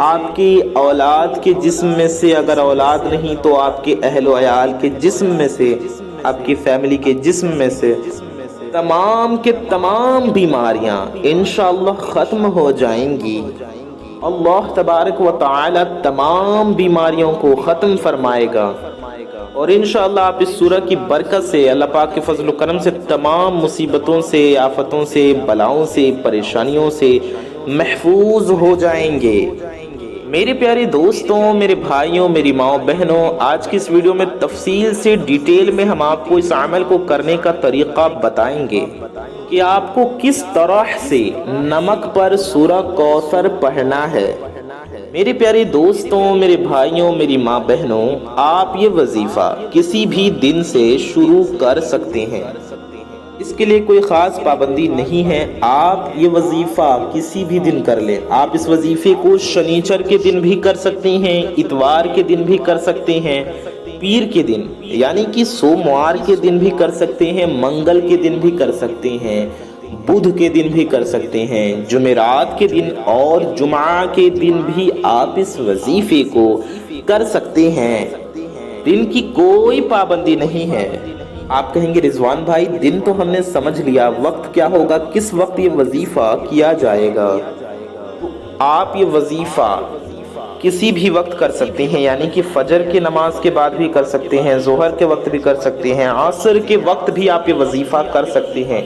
آپ کی اولاد کے جسم میں سے، اگر اولاد نہیں تو آپ کے اہل و عیال کے جسم میں سے، آپ کی فیملی کے جسم میں سے تمام کے تمام بیماریاں انشاءاللہ ختم ہو جائیں گی۔ اللہ تبارک و تعالی تمام بیماریوں کو ختم فرمائے گا، اور انشاءاللہ آپ اس سورہ کی برکت سے، اللہ پاک کے فضل و کرم سے تمام مصیبتوں سے، آفتوں سے، بلاؤں سے، پریشانیوں سے محفوظ ہو جائیں گے۔ میرے پیارے دوستوں، میرے بھائیوں، میری ماں بہنوں، آج کی اس ویڈیو میں تفصیل سے ڈیٹیل میں ہم آپ کو اس عمل کو کرنے کا طریقہ بتائیں گے کہ آپ کو کس طرح سے نمک پر سورہ کوثر پڑھنا ہے۔ میرے پیارے دوستوں، میرے بھائیوں، میری ماں بہنوں، آپ یہ وظیفہ کسی بھی دن سے شروع کر سکتے ہیں، اس کے لیے کوئی خاص پابندی نہیں ہے۔ آپ یہ وظیفہ کسی بھی دن کر لیں۔ آپ اس وظیفے کو شنیچر کے دن بھی کر سکتے ہیں، اتوار کے دن بھی کر سکتے ہیں، پیر کے دن یعنی کہ سوموار کے دن بھی کر سکتے ہیں، منگل کے دن بھی کر سکتے ہیں، بدھ کے دن بھی کر سکتے ہیں، جمعرات کے دن اور جمعہ کے دن بھی آپ اس وظیفے کو کر سکتے ہیں۔ دن کی کوئی پابندی نہیں ہے۔ آپ کہیں گے رضوان بھائی دن تو ہم نے سمجھ لیا، وقت کیا ہوگا، کس وقت یہ وظیفہ کیا جائے گا؟ آپ یہ وظیفہ کسی بھی وقت کر سکتے ہیں، یعنی کہ فجر کی نماز کے بعد بھی کر سکتے ہیں، ظہر کے وقت بھی کر سکتے ہیں، عصر کے وقت بھی آپ یہ وظیفہ کر سکتے ہیں،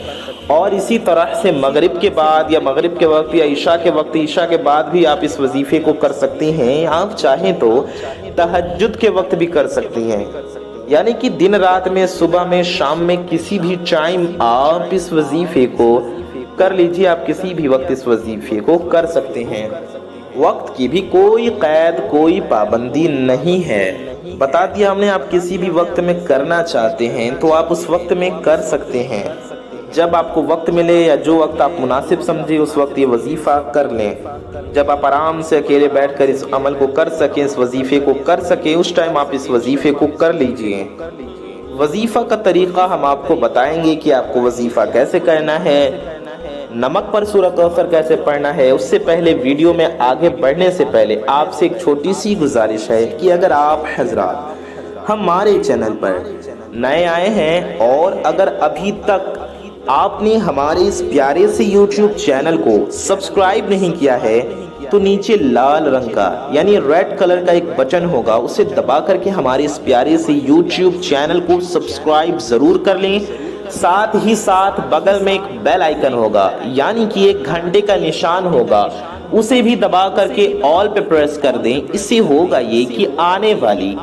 اور اسی طرح سے مغرب کے بعد یا مغرب کے وقت یا عشاء کے وقت، عشاء کے بعد بھی آپ اس وظیفے کو کر سکتے ہیں۔ آپ چاہیں تو تہجد کے وقت بھی کر سکتے ہیں، یعنی کہ دن رات میں، صبح میں، شام میں، کسی بھی ٹائم آپ اس وظیفے کو کر لیجیے۔ آپ کسی بھی وقت اس وظیفے کو کر سکتے ہیں، وقت کی بھی کوئی قید، کوئی پابندی نہیں ہے۔ بتا دیا ہم نے، آپ کسی بھی وقت میں کرنا چاہتے ہیں تو آپ اس وقت میں کر سکتے ہیں، جب آپ کو وقت ملے یا جو وقت آپ مناسب سمجھے اس وقت یہ وظیفہ کر لیں۔ جب آپ آرام سے اکیلے بیٹھ کر اس عمل کو کر سکیں، اس وظیفے کو کر سکیں، اس ٹائم آپ اس وظیفے کو کر لیجئے۔ وظیفہ کا طریقہ ہم آپ کو بتائیں گے کہ آپ کو وظیفہ کیسے کرنا ہے، نمک پر سورہ کوثر کیسے پڑھنا ہے۔ اس سے پہلے ویڈیو میں آگے بڑھنے سے پہلے آپ سے ایک چھوٹی سی گزارش ہے کہ اگر آپ حضرات ہمارے چینل پر نئے آئے ہیں اور اگر ابھی تک آپ نے ہمارے اس پیارے سے یوٹیوب چینل کو سبسکرائب نہیں کیا ہے تو نیچے لال رنگ کا یعنی ریڈ کلر کا ایک بٹن ہوگا، اسے دبا کر کے ہمارے اس پیارے سے یوٹیوب چینل کو سبسکرائب ضرور کر لیں۔ ساتھ ہی ساتھ بغل میں ایک بیل آئیکن ہوگا یعنی کہ ایک گھنٹے کا نشان ہوگا، اسے بھی دبا کر کے آل پہ پریس کر دیں۔ اس سے ہوگا یہ کہ آنے والی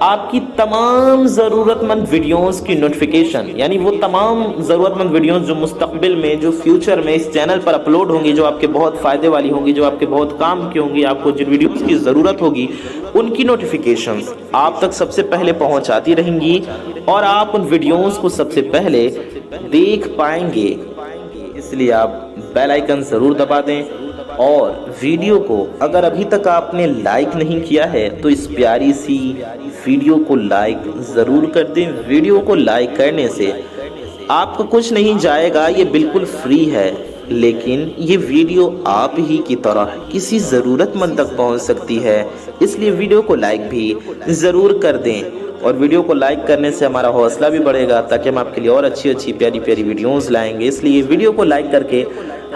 آپ کی تمام ضرورت مند ویڈیوز کی نوٹیفیکیشن، یعنی وہ تمام ضرورت مند ویڈیوز جو مستقبل میں، جو فیوچر میں اس چینل پر اپلوڈ ہوں گی، جو آپ کے بہت فائدے والی ہوں گی، جو آپ کے بہت کام کی ہوں گی، آپ کو جن ویڈیوز کی ضرورت ہوگی ان کی نوٹیفیکیشنز آپ تک سب سے پہلے پہنچاتی رہیں گی اور آپ ان ویڈیوز کو سب سے پہلے دیکھ پائیں گے۔ اس لیے آپ بیل آئیکن ضرور دبا دیں، اور ویڈیو کو اگر ابھی تک آپ نے لائک نہیں کیا ہے تو اس پیاری سی ویڈیو کو لائک ضرور کر دیں۔ ویڈیو کو لائک کرنے سے آپ کو کچھ نہیں جائے گا، یہ بالکل فری ہے، لیکن یہ ویڈیو آپ ہی کی طرح کسی ضرورت مند تک پہنچ سکتی ہے، اس لیے ویڈیو کو لائک بھی ضرور کر دیں۔ اور ویڈیو کو لائک کرنے سے ہمارا حوصلہ بھی بڑھے گا تاکہ ہم آپ کے لیے اور اچھی پیاری ویڈیوز لائیں گے، اس لیے ویڈیو کو لائک کر کے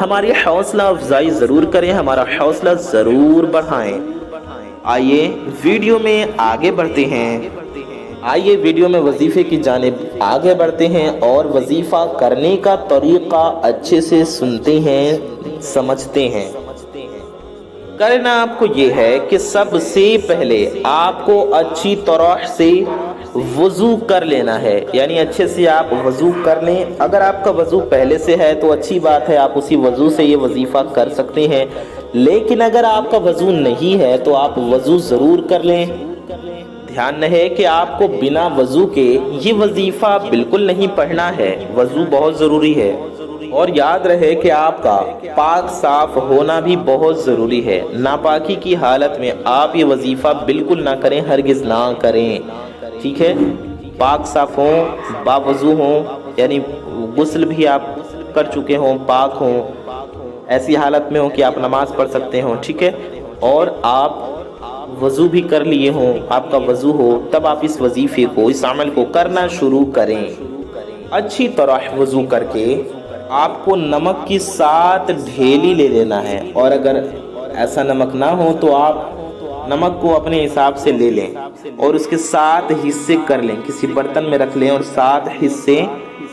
ہماری حوصلہ افزائی ضرور کریں، ہمارا حوصلہ ضرور بڑھائیں۔ آئیے ویڈیو میں آگے بڑھتے ہیں، آئیے ویڈیو میں وظیفے کی جانب آگے بڑھتے ہیں اور وظیفہ کرنے کا طریقہ اچھے سے سنتے ہیں، سمجھتے ہیں۔ کرنا آپ کو یہ ہے کہ سب سے پہلے آپ کو اچھی طرح سے وضو کر لینا ہے، یعنی اچھے سے آپ وضو کر لیں۔ اگر آپ کا وضو پہلے سے ہے تو اچھی بات ہے، آپ اسی وضو سے یہ وظیفہ کر سکتے ہیں، لیکن اگر آپ کا وضو نہیں ہے تو آپ وضو ضرور کر لیں۔ دھیان رہے کہ آپ کو بنا وضو کے یہ وظیفہ بالکل نہیں پڑھنا ہے، وضو بہت ضروری ہے، اور یاد رہے کہ آپ کا پاک صاف ہونا بھی بہت ضروری ہے۔ ناپاکی کی حالت میں آپ یہ وظیفہ بالکل نہ کریں، ہرگز نہ کریں، ٹھیک ہے؟ پاک صاف ہوں، باوضو ہوں، یعنی غسل بھی آپ کر چکے ہوں، پاک ہوں، ایسی حالت میں ہوں کہ آپ نماز پڑھ سکتے ہوں، ٹھیک ہے؟ اور آپ وضو بھی کر لیے ہوں، آپ کا وضو ہو، تب آپ اس وظیفے کو، اس عمل کو کرنا شروع کریں۔ اچھی طرح وضو کر کے آپ کو نمک کی 7 ڈھیلی لے لینا ہے، اور اگر ایسا نمک نہ ہو تو آپ نمک کو اپنے حساب سے لے لیں اور اس کے 7 حصے کر لیں، کسی برتن میں رکھ لیں اور 7 حصے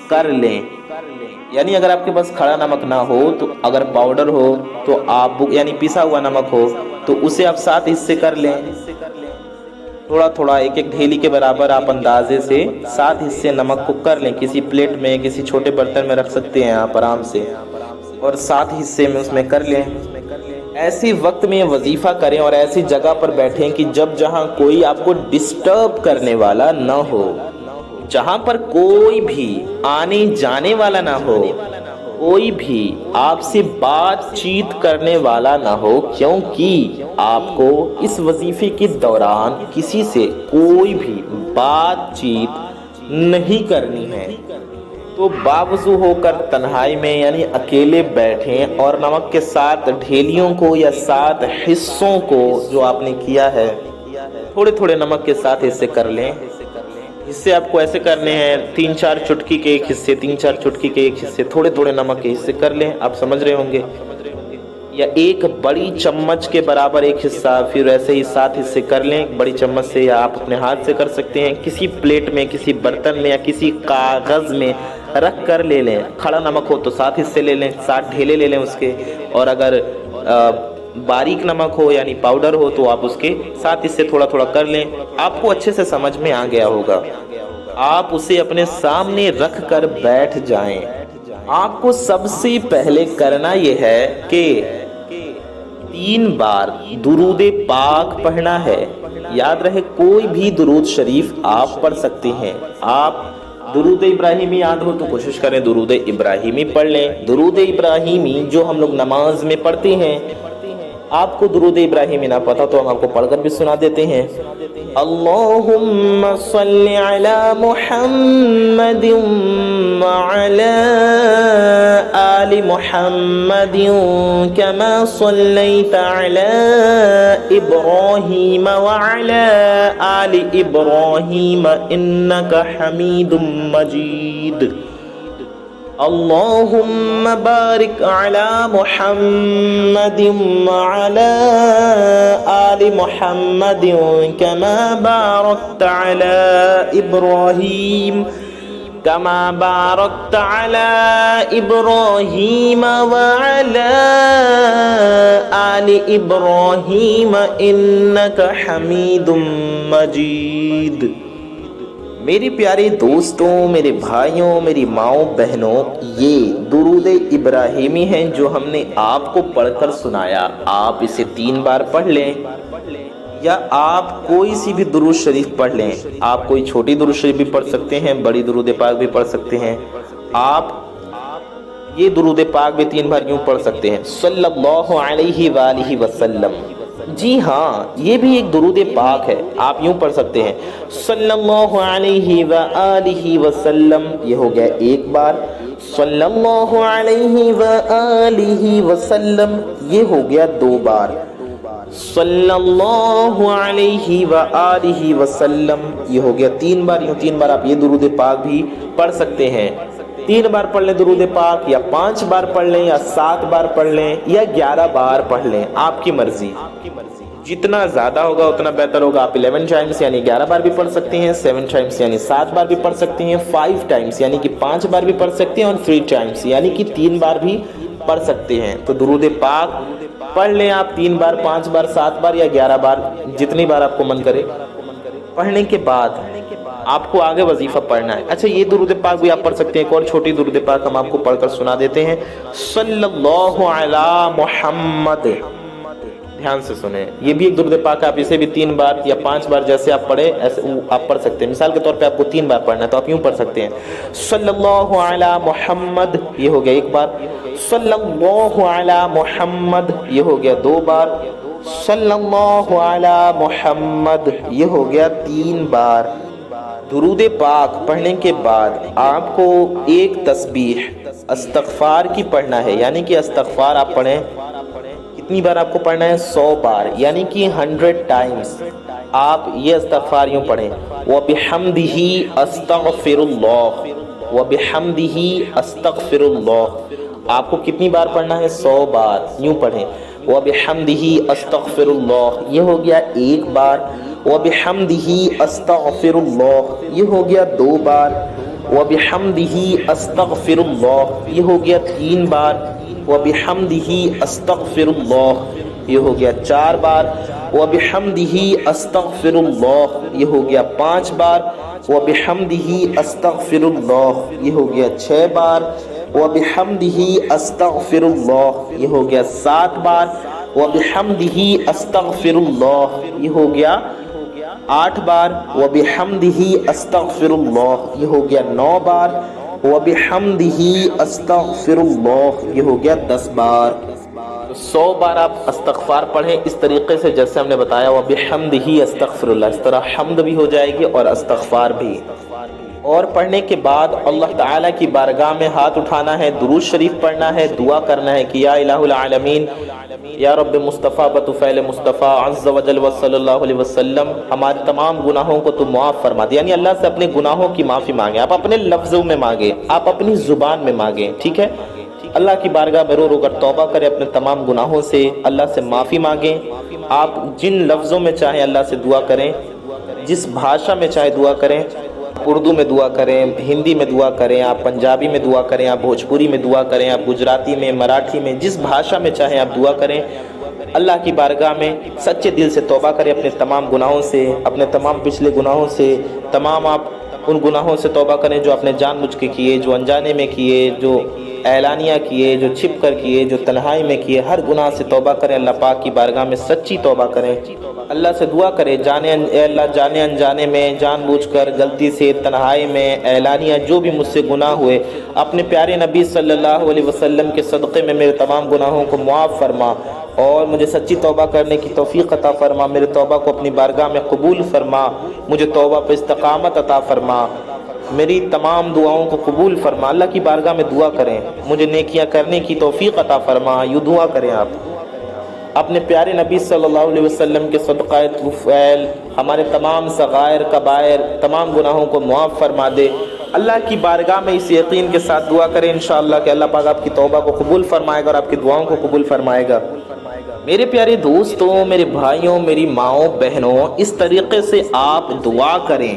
کر لیں۔ یعنی اگر آپ کے پاس کھڑا نمک نہ ہو تو اگر پاؤڈر ہو تو آپ، یعنی پیسا ہوا نمک ہو تو اسے آپ 7 حصے کر لیں، تھوڑا تھوڑا ایک ایک ڈھیلی کے برابر آپ اندازے سے 7 حصے نمک کو کر لیں۔ کسی پلیٹ میں، کسی چھوٹے برتن میں رکھ سکتے ہیں آپ آرام سے، اور 7 حصے میں اس میں کر لیں۔ ایسی وقت میں وظیفہ کریں اور ایسی جگہ پر بیٹھیں کہ جہاں کوئی آپ کو ڈسٹرب کرنے والا نہ ہو، جہاں پر کوئی بھی آنے جانے والا نہ ہو، کوئی بھی آپ سے بات چیت کرنے والا نہ ہو، کیونکہ آپ کو اس وظیفے کے دوران کسی سے کوئی بھی بات چیت نہیں کرنی ہے۔ تو باوضو ہو کر تنہائی میں، یعنی اکیلے بیٹھیں اور نمک کے 7 ڈھیلیوں کو یا 7 حصوں کو جو آپ نے کیا ہے، تھوڑے تھوڑے نمک کے 7 حصے کر لیں۔ حصے آپ کو ایسے کرنے ہیں، 3-4 چٹکی کے ایک حصے، 3-4 چٹکی کے ایک حصے، تھوڑے تھوڑے نمک کے حصے کر لیں۔ آپ سمجھ رہے ہوں گے، یا ایک بڑی چمچ کے برابر ایک حصہ، پھر ایسے ہی 7 حصے کر لیں بڑی چمچ سے، یا آپ اپنے ہاتھ سے کر سکتے ہیں، کسی پلیٹ میں، کسی برتن میں یا کسی کاغذ میں رکھ کر لے لیں۔ کھڑا نمک ہو تو 7 حصے لے لیں، 7 ڈھیلے لے لیں اس کے، اور اگر باریک نمک ہو یعنی پاؤڈر ہو تو آپ اس کے 7 حصے تھوڑا تھوڑا کر لیں۔ آپ کو اچھے سے سمجھ میں آ گیا ہوگا۔ آپ اسے اپنے سامنے رکھ کر بیٹھ جائیں۔ آپ کو سب سے پہلے کرنا یہ ہے کہ 3 بار درود پاک پڑھنا ہے۔ یاد رہے کوئی بھی درود شریف آپ پڑھ سکتے ہیں۔ آپ درود ابراہیمی یاد ہو تو کوشش کریں درود ابراہیمی پڑھ لیں۔ درود ابراہیمی جو ہم لوگ نماز میں پڑھتے ہیں، آپ کو درود ابراہیمی نہ پتا تو ہم آپ کو پڑھ کر بھی سنا دیتے ہیں۔ اللہم صلی علی محمد وعلی آل محمد کما صلیت علی ابراہیم وعلی آل ابراہیم انک حمید مجید۔ اللہم بارک علی محمد وعلی آل محمد کما بارکت علی ابراہیم وعلی آل ابراہیم انک حمید مجید۔ میری پیارے دوستوں، میرے بھائیوں، میری ماؤں بہنوں، یہ درود ابراہیمی ہیں جو ہم نے آپ کو پڑھ کر سنایا۔ آپ اسے 3 بار پڑھ لیں، یا آپ کوئی سی بھی درود شریف پڑھ لیں۔ آپ کوئی چھوٹی درود شریف بھی پڑھ سکتے ہیں، بڑی درود پاک بھی پڑھ سکتے ہیں۔ آپ یہ درود پاک بھی 3 بار یوں پڑھ سکتے ہیں، صلی اللہ علیہ وآلہ وسلم۔ جی ہاں، یہ بھی ایک درود پاک ہے، آپ یوں پڑھ سکتے ہیں، صلی اللہ علیہ وآلہ وسلم، یہ ہو گیا 1 بار۔ صلی اللہ علیہ وآلہ وسلم، یہ ہو گیا 2 بار۔ صلی اللہ علیہ وآلہ وسلم، یہ ہو گیا 3 بار۔ یوں 3 بار آپ یہ درود پاک بھی پڑھ سکتے ہیں۔ 3 بار پڑھ لیں درود پاک، یا 5 بار پڑھ لیں، یا 7 بار پڑھ لیں، یا 11 بار پڑھ لیں، آپ کی مرضی۔ جتنا زیادہ ہوگا اتنا بہتر ہوگا۔ آپ 11 ٹائمز یعنی 11 بار بھی پڑھ سکتے ہیں، 7 ٹائمز یعنی 7 بار بھی پڑھ سکتے ہیں، 5 ٹائمز یعنی کہ 5 بار بھی پڑھ سکتے ہیں، اور 3 ٹائمز یعنی کہ 3 بار بھی پڑھ سکتے ہیں۔ تو درود پاک پڑھ لیں آپ 3 بار، 5 بار، 7 بار یا 11 بار، جتنی بار آپ کو من کرے۔ پڑھنے کے بعد آپ کو آگے وظیفہ پڑھنا ہے۔ اچھا، یہ درود پاک بھی آپ پڑھ سکتے ہیں۔ ایک اور چھوٹی درود پاک ہم آپ کو پڑھ کر سنا دیتے ہیں، صلی اللہ علی محمد۔ دھیان سے سنیں، یہ بھی ایک درود پاک ہے، آپ اسے بھی 3 بار یا 5 بار جیسے آپ پڑھے ایسے آپ پڑھ سکتے ہیں۔ مثال کے طور پہ آپ کو 3 بار پڑھنا ہے تو آپ یوں پڑھ سکتے ہیں، صلی اللہ علی محمد، یہ ہو گیا 1 بار۔ صلی اللہ علی محمد، یہ ہو گیا 2 بار۔ صلی اللہ علی محمد، یہ ہو گیا 3 بار۔ درود پاک پڑھنے کے بعد آپ کو ایک تسبیح استغفار کی پڑھنا ہے، یعنی کہ استغفار آپ پڑھیں۔ کتنی بار آپ کو پڑھنا ہے؟ 100 بار، یعنی کہ 100 ٹائمز آپ یہ استغفار یوں پڑھیں، وَبِحَمْدِهِ أَسْتَغْفِرُ اللَّهُ، وَبِحَمْدِهِ أَسْتَغْفِرُ اللَّهُ۔ آپ کو کتنی بار پڑھنا ہے؟ 100 بار، یوں پڑھیں، وَبِحَمْدِهِ أَسْتَغْفِرُ اللَّهُ، یہ ہو گیا 1 بار، وَبِحَمْدِهِ أَسْتَغْفِرُ اللَّهُ، یہ ہو گیا 2 بار، وَبِحَمْدِهِ أَسْتَغْفِرُ اللَّهُ، یہ ہو گیا 3 بار، وَبِحَمْدِهِ أَسْتَغْفِرُ اللَّهُ، یہ ہو گیا 4 بار، وَبِحَمْدِهِ أَسْتَغْفِرُ اللَّهُ، یہ ہو گیا 5 بار، وَبِحَمْدِهِ أَسْتَغْفِرُ اللَّهُ، یہ ہو گیا 6 بار، وَبِحَمْدِهِ أَسْتَغْفِرُ اللَّهُ، یہ ہو گیا 7 بار، وَبِحَمْدِهِ أَسْتَغْفِرُ اللَّهُ، یہ ہو گیا 8 بار، وَبِحَمْدِهِ أَسْتَغْفِرُ اللَّهُ، یہ ہو گیا 9 بار، وَبِحَمْدِهِ أَسْتَغْفِرُ اللَّهُ، یہ ہو گیا 10 بار۔ 100 بار آپ استغفار پڑھیں اس طریقے سے جیسے ہم نے بتایا، وَبِحَمْدِهِ أَسْتَغْفِرُ اللَّهُ، اس طرح حمد بھی ہو جائے گی اور استغفار بھی۔ اور پڑھنے کے بعد اللہ تعالیٰ کی بارگاہ میں ہاتھ اٹھانا ہے، درود شریف پڑھنا ہے، دعا کرنا ہے کہ یا الہ العالمین، یا رب مصطفیٰ بطفیل مصطفیٰ عز و جل و صلی اللہ علیہ وسلم، ہمارے تمام گناہوں کو تو معاف فرما دے، یعنی اللہ سے اپنے گناہوں کی معافی مانگیں، آپ اپنے لفظوں میں مانگیں، آپ اپنی زبان میں مانگیں، ٹھیک ہے؟ اللہ کی بارگاہ میں رو رو کر توبہ کریں، اپنے تمام گناہوں سے اللہ سے معافی مانگیں، آپ جن لفظوں میں چاہیں اللہ سے دعا کریں، جس بھاشا میں چاہے دعا کریں، اردو میں دعا کریں، ہندی میں دعا کریں، آپ پنجابی میں دعا کریں، آپ بھوجپوری میں دعا کریں، آپ گجراتی میں، مراٹھی میں، جس بھاشا میں چاہیں آپ دعا کریں، اللہ کی بارگاہ میں سچے دل سے توبہ کریں اپنے تمام گناہوں سے، اپنے تمام پچھلے گناہوں سے، تمام آپ ان گناہوں سے توبہ کریں جو آپ نے جان بوجھ کے کیے، جو انجانے میں کیے، جو اعلانیہ کیے، جو چھپ کر کیے، جو تنہائی میں کیے، ہر گناہ سے توبہ کریں، اللہ پاک کی بارگاہ میں سچی توبہ کریں، اللہ سے دعا کریں، اے اللہ جانے انجانے میں، جان بوجھ کر، غلطی سے، تنہائی میں، اعلانیہ جو بھی مجھ سے گناہ ہوئے، اپنے پیارے نبی صلی اللہ علیہ وسلم کے صدقے میں میرے تمام گناہوں کو معاف فرما اور مجھے سچی توبہ کرنے کی توفیق عطا فرما، میرے توبہ کو اپنی بارگاہ میں قبول فرما، مجھے توبہ پہ استقامت عطا فرما، میری تمام دعاؤں کو قبول فرما۔ اللہ کی بارگاہ میں دعا کریں، مجھے نیکیاں کرنے کی توفیق عطا فرما، یوں دعا کریں آپ۔ اپنے پیارے نبی صلی اللہ علیہ وسلم کے صدقہ طفیل ہمارے تمام صغائر کبائر تمام گناہوں کو معاف فرما دے۔ اللہ کی بارگاہ میں اس یقین کے ساتھ دعا کریں انشاءاللہ کہ اللہ پاک آپ کی توبہ کو قبول فرمائے گا اور آپ کی دعاؤں کو قبول فرمائے گا۔ میرے پیارے دوستوں، میرے بھائیوں، میری ماؤں، بہنوں، اس طریقے سے آپ دعا کریں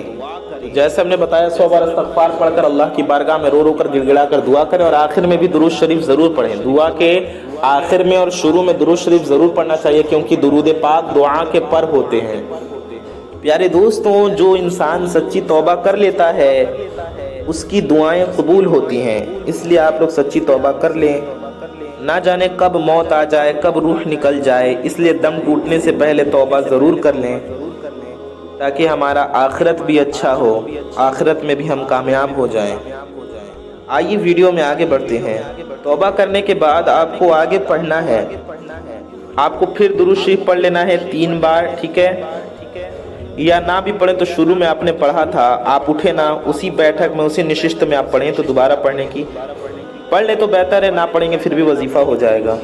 جیسے ہم نے بتایا، 100 بار استغفار پڑھ کر اللہ کی بارگاہ میں رو رو کر گڑ گڑا کر دعا کریں، اور آخر میں بھی درود شریف ضرور پڑھیں۔ دعا کے آخر میں اور شروع میں درود شریف ضرور پڑھنا چاہیے، کیونکہ درود پاک دعا کے پر ہوتے ہیں۔ پیارے دوستوں، جو انسان سچی توبہ کر لیتا ہے اس کی دعائیں قبول ہوتی ہیں، اس لیے آپ لوگ سچی توبہ کر لیں، نہ جانے کب موت آ جائے، کب روح نکل جائے، اس لیے دم ٹوٹنے سے پہلے توبہ ضرور کر لیں تاکہ ہمارا آخرت بھی اچھا ہو، آخرت میں بھی ہم کامیاب ہو جائیں۔ آئیے ویڈیو میں آگے بڑھتے ہیں۔ توبہ کرنے کے بعد آپ کو آگے پڑھنا ہے، آپ کو پھر درود شریف پڑھ لینا ہے 3 بار، ٹھیک ہے؟ یا نہ بھی پڑھیں تو شروع میں آپ نے پڑھا تھا، آپ اٹھے نہ، اسی بیٹھک میں، اسی نشست میں آپ پڑھیں تو دوبارہ پڑھنے کی پڑھ لیں تو بہتر ہے، نہ پڑھیں گے پھر بھی وظیفہ ہو جائے گا۔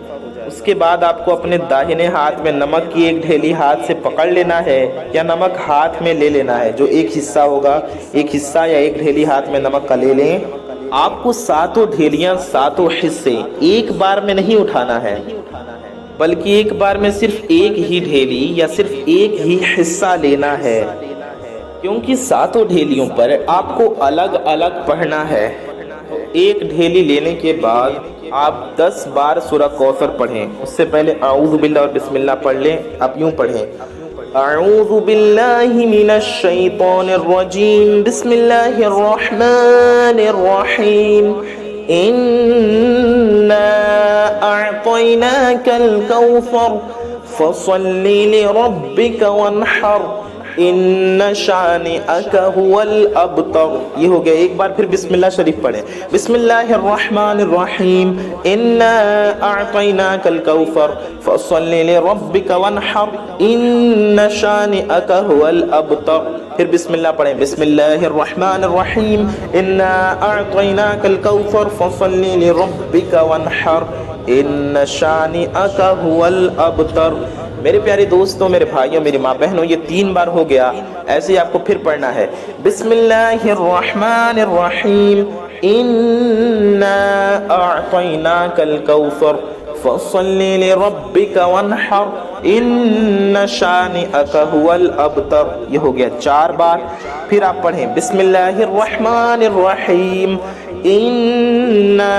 اس کے بعد آپ کو اپنے داہنے ہاتھ میں نمک کی ایک ڈھیلی ہاتھ سے پکڑ لینا ہے، یا نمک ہاتھ میں لے لینا ہے، جو ایک حصہ ہوگا، ایک حصہ یا ایک ڈھیلی ہاتھ میں نمک کا لے لیں۔ آپ کو 7 ڈھیلیاں 7 حصے ایک بار میں نہیں اٹھانا ہے، بلکہ ایک بار میں صرف ایک ہی ڈھیلی یا صرف ایک ہی حصہ لینا ہے، کیونکہ 7 ڈھیلیوں پر آپ کو الگ الگ پڑھنا ہے۔ ایک ڈھیلی لینے کے بعد آپ 10 بار سورہ کوثر پڑھیں، اس سے پہلے اعوذ باللہ اور بسم اللہ پڑھ لیں۔ آپ یوں پڑھیں، اعوذ باللہ من الشیطان الرجیم، بسم اللہ الرحمن الرحیم، انا اعطیناک الکوثر فصل لربک وانحر ان شانئک هو الابتر۔ یہ ہو گیا ایک بار۔ پھر بسم اللہ شریف پڑھیں، بسم اللہ الرحمن الرحیم، انا اعطیناک الکوثر فصل لربک وانحر ان شانئک هو الابتر۔ پھر بسم اللہ پڑھیں، بسم اللہ الرحمن الرحیم، انا اعطیناک الکوثر فصل لربک وانحر ان شانئک هو الابتر۔ میرے پیارے دوستوں، میرے بھائیوں، میری ماں بہنوں، یہ 3 بار ہو گیا، ایسے ہی آپ کو پھر پڑھنا ہے۔ بسم اللہ الرحمن الرحیم، انا اعطیناک الکوثر فصل لربک وانحر ان شانئک هو الابتر۔ یہ ہو گیا 4 بار۔ پھر آپ پڑھیں بسم اللہ الرحمن الرحیم، انا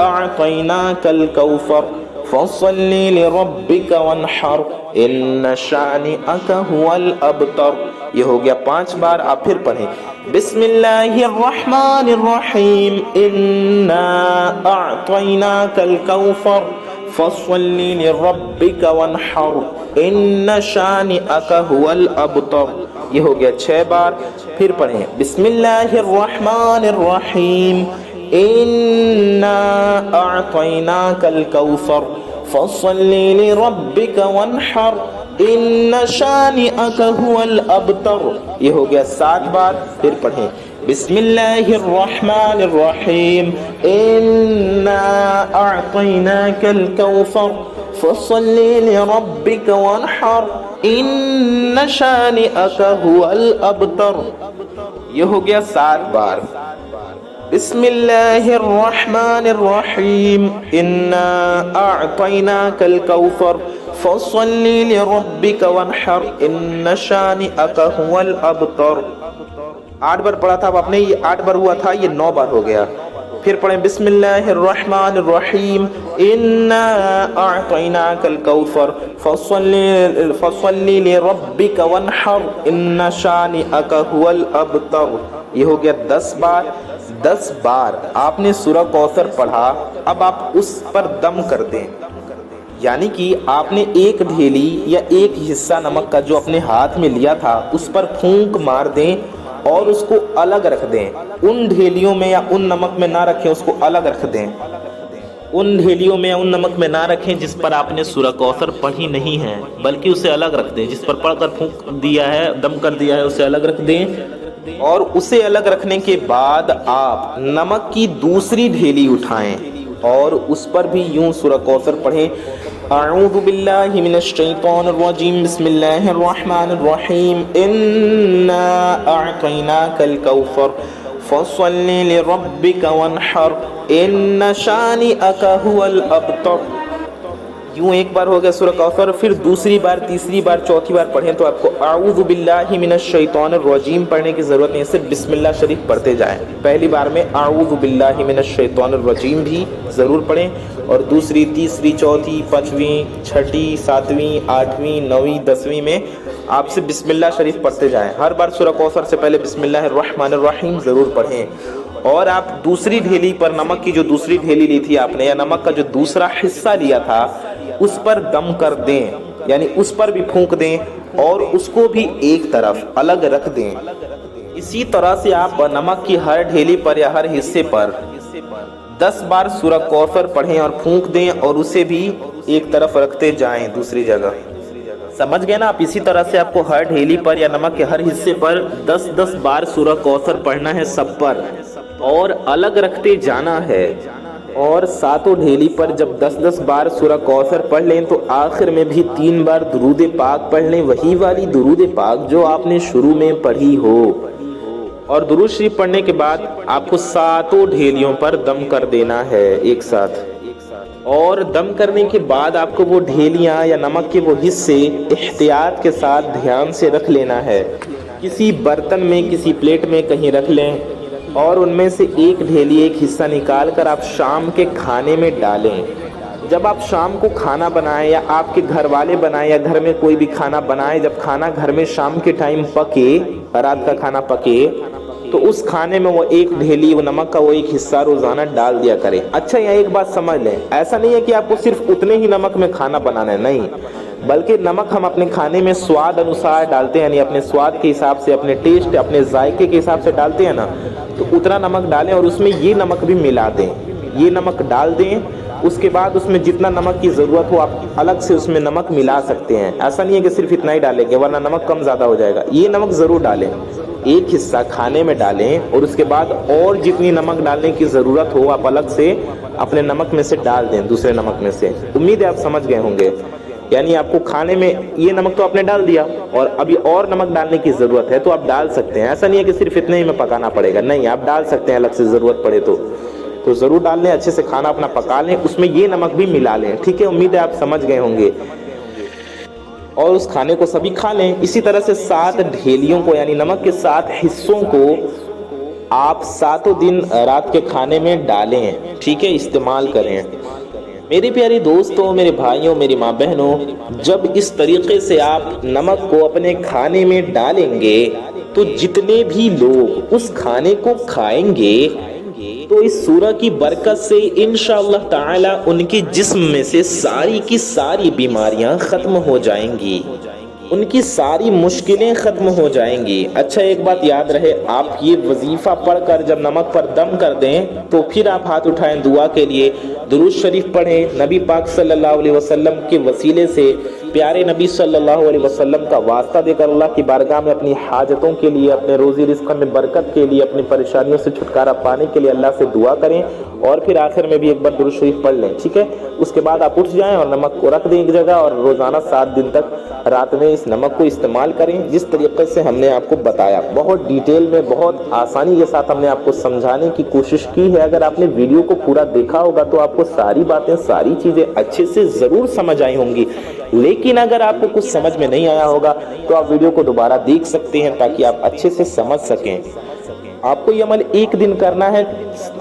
اعطیناک الکوثر فصل لربک وانحر ان شانئک هو الابتر۔ یہ ہو گیا 5 بار۔ آپ پھر پڑھیں بسم اللہ الرحمن الرحیم، انا اعطیناک الکوثر فصل لربک وانحر ان شانئک هو الابتر۔ یہ ہو گیا 6 بار۔ پھر پڑھیں بسم اللہ الرحمن الرحیم، انا اعطیناک الکوثر فصل لربک وانحر ان شانئک هو الابتر۔ یہ ہو گیا 7 بار۔ پھر پڑھیں بسم اللہ الرحمن الرحیم، انا اعطیناک الکوثر فصل لربک وانحر ان شانئک هو الابتر۔ یہ ہو گیا 7 بار۔ بسم اللہ الرحمن الرحیم، انا اعطیناک الکوثر فصل لربک وانحر ان شانئک هو الابتر۔ 8 بار پڑھا تھا اب آپ نے، یہ 8 بار ہوا تھا، یہ 9 بار ہو گیا۔ پھر پڑھیں بسم اللہ الرحمن الرحیم، انا اعطیناک الکوثر فصل لربک وانحر ان شانئک هو الابتر۔ یہ ہو گیا 10 بار۔ 10 بار آپ نے سورہ کوثر پڑھا، اب آپ اس پر دم کر دیں، یعنی کہ آپ نے ایک ڈھیلی یا ایک حصہ نمک کا جو اپنے ہاتھ میں لیا تھا اس پر پھونک مار دیں اور اس کو الگ رکھ دیں۔ ان ڈھیلیوں میں یا ان نمک میں نہ رکھیں، اس کو الگ رکھ دیں۔ ان ڈھیلیوں میں یا ان نمک میں نہ رکھیں جس پر آپ نے سورہ کوثر پڑھی نہیں ہے، بلکہ اسے الگ رکھ دیں۔ جس پر پڑھ کر پھونک دیا ہے، دم کر دیا ہے، اسے الگ رکھ دیں۔ اور اسے الگ رکھنے کے بعد آپ نمک کی دوسری ڈھیلی اٹھائیں اور اس پر بھی یوں سورہ کوثر پڑھیں۔ اعوذ باللہ من الشیطان الرجیم، بسم اللہ الرحمن الرحیم، انا اعطیناک الکوثر فصل لربک وانحر ان شانئک هو الابتر۔ یوں ایک بار ہو گیا سورہ کوثر۔ پھر دوسری بار، تیسری بار، چوتھی بار پڑھیں تو آپ کو اعوذ باللہ من الشیطان الرجیم پڑھنے کی ضرورت نہیں ہے، صرف بسم اللہ شریف پڑھتے جائیں۔ پہلی بار میں اعوذ باللہ من الشیطان الرجیم بھی ضرور پڑھیں، اور دوسری، تیسری، چوتھی، 5ویں، 6ٹھی، 7ویں، 8ویں، 9ویں، 10ویں میں آپ سے بسم اللہ شریف پڑھتے جائیں۔ ہر بار سورہ کوثر سے پہلے بسم اللہ الرحمن الرحیم ضرور پڑھیں۔ اور آپ دوسری ڈھیلی پر، نمک کی جو دوسری ڈھیلی لی تھی آپ نے، یا نمک کا جو دوسرا حصہ لیا تھا، اس پر دم کر دیں، یعنی اس پر بھی پھونک دیں اور اس کو بھی ایک طرف الگ رکھ دیں۔ اسی طرح سے آپ نمک کی ہر ڈھیلی پر یا ہر حصے پر 10 بار سورہ کوثر پڑھیں اور پھونک دیں، اور اسے بھی ایک طرف رکھتے جائیں دوسری جگہ۔ سمجھ گئے نا آپ؟ اسی طرح سے آپ کو ہر ڈھیلی پر یا نمک کے ہر حصے پر 10 بار سورہ کوثر پڑھنا ہے سب پر، اور الگ رکھتے جانا ہے۔ اور ساتوں ڈھیلی پر جب 10 بار سورہ کوثر پڑھ لیں تو آخر میں بھی 3 بار درود پاک پڑھ لیں، وہی والی درود پاک جو آپ نے شروع میں پڑھی ہو۔ اور درود شریف پڑھنے کے بعد آپ کو ساتوں ڈھیلیوں پر دم کر دینا ہے ایک ساتھ۔ اور دم کرنے کے بعد آپ کو وہ ڈھیلیاں یا نمک کے وہ حصے احتیاط کے ساتھ دھیان سے رکھ لینا ہے، کسی برتن میں، کسی پلیٹ میں کہیں رکھ لیں، اور ان میں سے ایک ڈھیلی، ایک حصہ نکال کر آپ شام کے کھانے میں ڈالیں۔ جب آپ شام کو کھانا بنائیں یا آپ کے گھر والے بنائیں یا گھر میں کوئی بھی کھانا بنائے، جب کھانا گھر میں شام کے ٹائم پکے، رات کا کھانا پکے، تو اس کھانے میں وہ ایک ڈھیلی، وہ نمک کا وہ ایک حصہ روزانہ ڈال دیا کریں۔ اچھا، یہاں ایک بات سمجھ لیں، ایسا نہیں ہے کہ آپ کو صرف اتنے ہی نمک میں کھانا بنانا ہے، نہیں، بلکہ نمک ہم اپنے کھانے میں سواد انوسار ڈالتے ہیں، یعنی اپنے سواد کے حساب سے، اپنے ٹیسٹ، اپنے ذائقے کے حساب سے ڈالتے ہیں نا، تو اتنا نمک ڈالیں اور اس میں یہ نمک بھی ملا دیں، یہ نمک ڈال دیں۔ اس کے بعد اس میں جتنا نمک کی ضرورت ہو آپ الگ سے اس میں نمک ملا سکتے ہیں، ایسا نہیں ہے کہ صرف اتنا ہی ڈالیں گے ورنہ نمک کم زیادہ ہو جائے گا، یہ نمک ضرور ڈالیں۔ ایک حصہ کھانے میں ڈالیں اور اس کے بعد اور جتنی نمک ڈالنے کی ضرورت ہو آپ الگ سے اپنے نمک میں سے ڈال دیں، دوسرے نمک میں سے۔ امید ہے آپ سمجھ گئے ہوں گے، یعنی آپ کو کھانے میں یہ نمک تو آپ نے ڈال دیا اور ابھی اور نمک ڈالنے کی ضرورت ہے تو آپ ڈال سکتے ہیں، ایسا نہیں ہے کہ صرف اتنے ہی میں پکانا پڑے گا، نہیں آپ ڈال سکتے ہیں الگ سے ضرورت پڑے تو ضرور ڈال لیں، اچھے سے کھانا اپنا پکا لیں، اس میں یہ نمک بھی ملا لیں، ٹھیک ہے؟ امید ہے آپ سمجھ گئے ہوں گے، اور اس کھانے کو سبھی کھا لیں۔ اسی طرح سے 7 ڈھیلیوں کو یعنی نمک کے 7 حصوں کو آپ 7 دن رات کے کھانے میں ڈالیں، ٹھیک ہے؟ استعمال کریں۔ میرے پیارے دوستوں، میرے بھائیوں، میری ماں بہنوں، جب اس طریقے سے آپ نمک کو اپنے کھانے میں ڈالیں گے تو جتنے بھی لوگ اس کھانے کو کھائیں گے تو اس سورہ کی برکت سے انشاءاللہ تعالی ان کے جسم میں سے ساری کی ساری بیماریاں ختم ہو جائیں گی، ان کی ساری مشکلیں ختم ہو جائیں گی۔ اچھا ایک بات یاد رہے، آپ یہ وظیفہ پڑھ کر جب نمک پر دم کر دیں تو پھر آپ ہاتھ اٹھائیں دعا کے لیے، درود شریف پڑھیں، نبی پاک صلی اللہ علیہ وسلم کے وسیلے سے پیارے نبی صلی اللہ علیہ وسلم کا واسطہ دے کر اللہ کی بارگاہ میں اپنی حاجتوں کے لیے، اپنے روزی رزق میں برکت کے لیے، اپنی پریشانیوں سے چھٹکارا پانے کے لیے اللہ سے دعا کریں، اور پھر آخر میں بھی ایک بار درود شریف پڑھ لیں، ٹھیک ہے؟ اس کے بعد آپ اٹھ جائیں اور نمک کو رکھ دیں ایک جگہ، اور روزانہ 7 دن تک رات میں اس نمک کو استعمال کریں جس طریقے سے ہم نے آپ کو بتایا۔ بہت ڈیٹیل میں، بہت آسانی کے ساتھ ہم نے آپ کو سمجھانے کی کوشش کی ہے۔ اگر آپ نے ویڈیو کو پورا دیکھا ہوگا تو آپ کو ساری باتیں، ساری چیزیں اچھے سے ضرور سمجھ آئی ہوں گی، لیکن اگر آپ کو کچھ سمجھ میں نہیں آیا ہوگا تو آپ ویڈیو کو دوبارہ دیکھ سکتے ہیں تاکہ آپ اچھے سے سمجھ سکیں۔ آپ کو یہ عمل ایک دن کرنا ہے،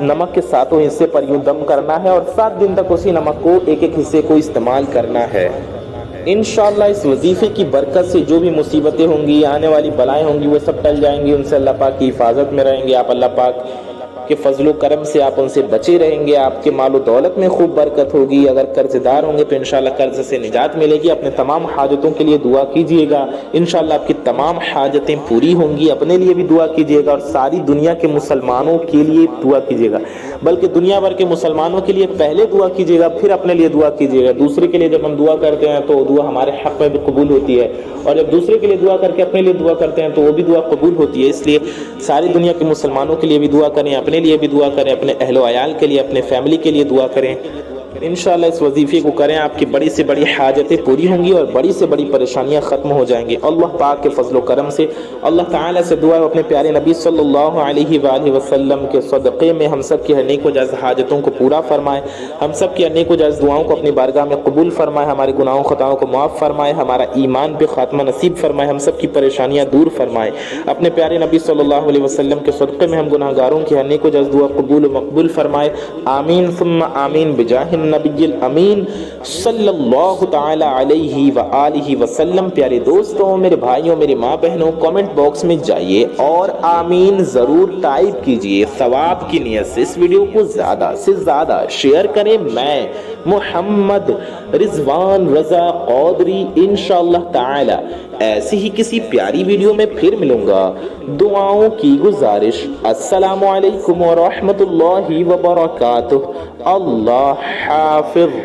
نمک کے 7 حصے پر یوں دم کرنا ہے اور 7 دن تک اسی نمک کو ایک ایک حصے کو استعمال کرنا ہے۔ انشاءاللہ اس وظیفے کی برکت سے جو بھی مصیبتیں ہوں گی، آنے والی بلائیں ہوں گی، وہ سب ٹل جائیں گی، ان سے اللہ پاک کی حفاظت میں رہیں گے آپ، اللہ پاک کے فضل و کرم سے آپ ان سے بچے رہیں گے، آپ کے مال و دولت میں خوب برکت ہوگی۔ اگر قرض دار ہوں گے تو انشاءاللہ قرض سے نجات ملے گی۔ اپنے تمام حاجتوں کے لیے دعا کیجئے گا، انشاءاللہ آپ کی تمام حاجتیں پوری ہوں گی۔ اپنے لیے بھی دعا کیجئے گا اور ساری دنیا کے مسلمانوں کے لیے دعا کیجئے گا، بلکہ دنیا بھر کے مسلمانوں کے لیے پہلے دعا کیجئے گا، پھر اپنے لیے دعا کیجئے گا۔ دوسرے کے لیے جب ہم دعا کرتے ہیں تو دعا ہمارے حق میں بھی قبول ہوتی ہے، اور جب دوسرے کے لیے دعا کر کے اپنے لیے دعا کرتے ہیں تو وہ بھی دعا قبول ہوتی ہے۔ اس لیے ساری دنیا کے مسلمانوں کے لیے بھی دعا کریں، اپنے لیے بھی دعا کریں، اپنے اہل و عیال کے لیے، اپنے فیملی کے لیے دعا کریں۔ انشاءاللہ اس وظیفے کو کریں، آپ کی بڑی سے بڑی حاجتیں پوری ہوں گی اور بڑی سے بڑی پریشانیاں ختم ہو جائیں گی۔ اللہ پاک کے فضل و کرم سے اللہ تعالیٰ سے دعا ہے اپنے پیارے نبی صلی اللہ علیہ وآلہ وسلم کے صدقے میں ہم سب کی نیک و جائز حاجتوں کو پورا فرمائے، ہم سب کی نیک و جائز دعاؤں کو اپنی بارگاہ میں قبول فرمائے، ہمارے گناہوں خطاؤں کو معاف فرمائے، ہمارا ایمان پہ خاتمہ نصیب فرمائے، ہم سب کی پریشانیاں دور فرمائے۔ اپنے پیارے نبی صلی اللہ علیہ وسلم کے صدقے میں ہم گناہگاروں کی نیک و جائز دعا قبول و مقبول فرمائے، آمین ثم آمین بجاہ النبی الامین صلی اللہ تعالی علیہ وآلہ وسلم۔ پیارے دوستوں، میرے بھائیوں، میری ماں بہنوں، کامنٹ باکس میں جائیے اور آمین ضرور ٹائپ کیجئے، ثواب کی نیت سے اس ویڈیو کو زیادہ سے زیادہ شیئر کریں۔ میں محمد رضوان رضا قادری انشاءاللہ تعالی ایسی ہی کسی پیاری ویڈیو میں پھر ملوں گا۔ دعاؤں کی گزارش، السلام علیکم ورحمۃ اللہ وبرکاتہ۔ اللہ حافظ۔